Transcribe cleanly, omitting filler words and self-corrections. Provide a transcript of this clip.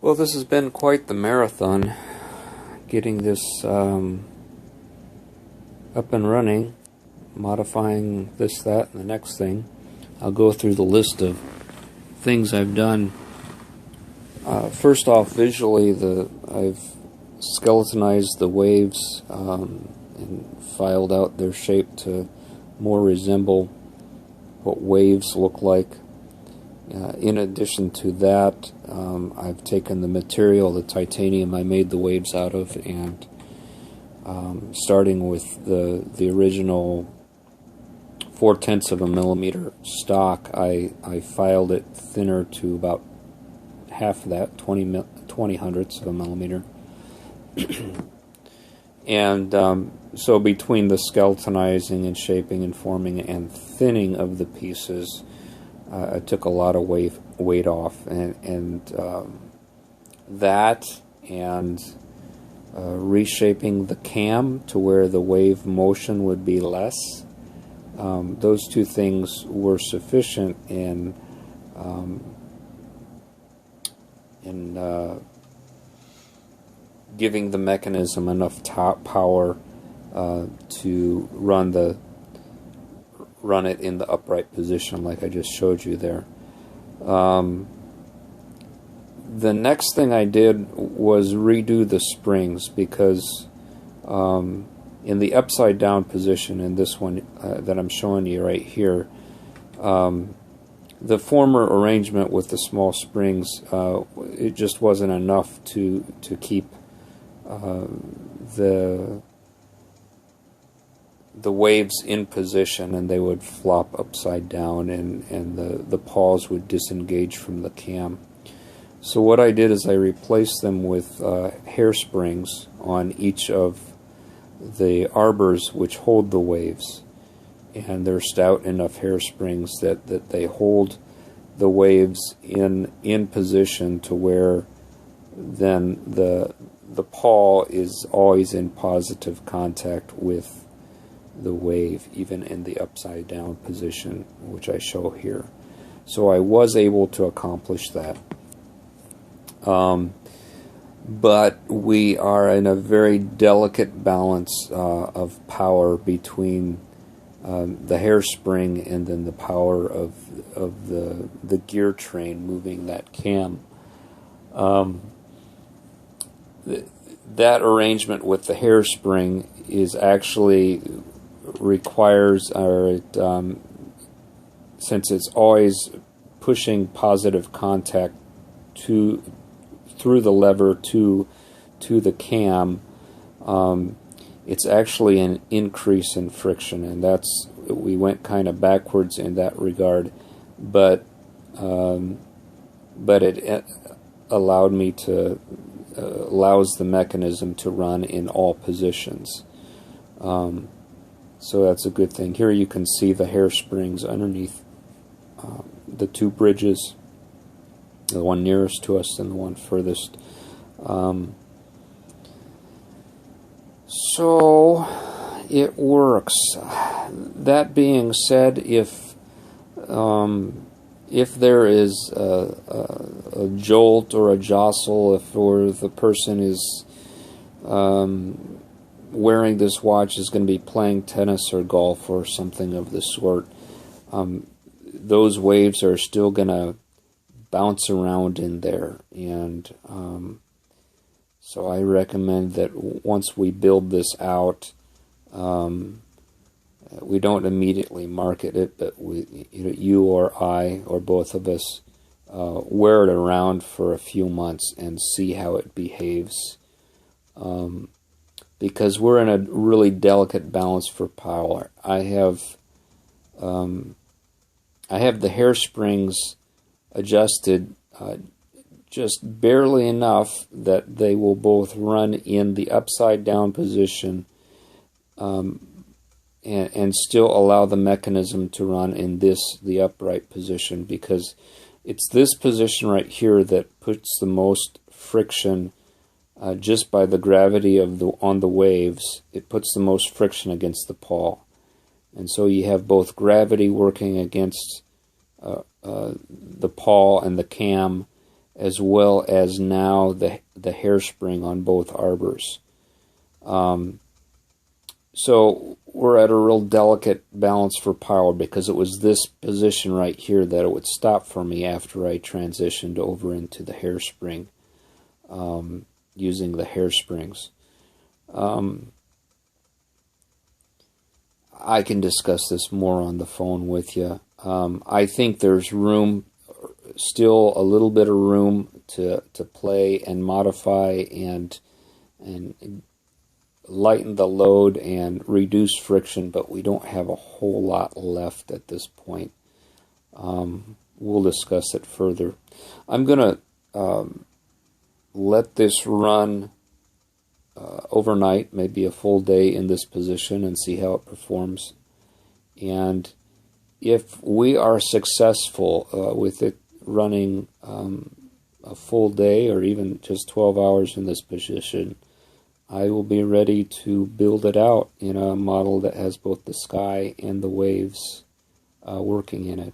Well, this has been quite the marathon, getting this up and running, modifying this, that, and the next thing. I'll go through the list of things I've done. First off, visually, I've skeletonized the waves and filed out their shape to more resemble what waves look like. In addition to that, I've taken the material, the titanium I made the waves out of, and starting with the original 0.4 of a millimeter stock, I filed it thinner to about half of that, 20 hundredths of a millimeter. And so between the skeletonizing and shaping and forming and thinning of the pieces, I took a lot of weight off, and that and reshaping the cam to where the wave motion would be less. Those two things were sufficient in giving the mechanism enough top power to run it in the upright position like I just showed you there. The next thing I did was redo the springs, because in the upside down position, in this one that I'm showing you right here, the former arrangement with the small springs, it just wasn't enough to keep the waves in position, and they would flop upside down, and the paws would disengage from the cam. So what I did is I replaced them with hairsprings on each of the arbors which hold the waves, and they're stout enough hairsprings that they hold the waves in position to where then the paw is always in positive contact with the wave, even in the upside down position, which I show here. So I was able to accomplish that. But we are in a very delicate balance of power between the hairspring and then the power of the gear train moving that cam. That arrangement with the hairspring is actually requires, since it's always pushing positive contact through the lever to the cam, it's actually an increase in friction, and we went kind of backwards in that regard, but it allowed me to allows the mechanism to run in all positions. So that's a good thing. Here you can see the hairsprings underneath the two bridges, the one nearest to us and the one furthest. So it works. That being said, if there is a jolt or a jostle, or the person is wearing this watch is going to be playing tennis or golf or something of the sort, those waves are still going to bounce around in there, and so I recommend that once we build this out, we don't immediately market it, but you or I or both of us wear it around for a few months and see how it behaves, because we're in a really delicate balance for power. I have the hairsprings adjusted just barely enough that they will both run in the upside down position and still allow the mechanism to run in the upright position, because it's this position right here that puts the most friction, just by the gravity on the waves. It puts the most friction against the paw, and so you have both gravity working against the paw and the cam, as well as now the hairspring on both arbors. So we're at a real delicate balance for power, because it was this position right here that it would stop for me after I transitioned over into the hairspring, using the hairsprings. I can discuss this more on the phone with you. I think there's room, still a little bit of room to play and modify and lighten the load and reduce friction, but we don't have a whole lot left at this point. We'll discuss it further. I'm going to let this run overnight, maybe a full day in this position, and see how it performs. And if we are successful with it running a full day or even just 12 hours in this position, I will be ready to build it out in a model that has both the sky and the waves working in it.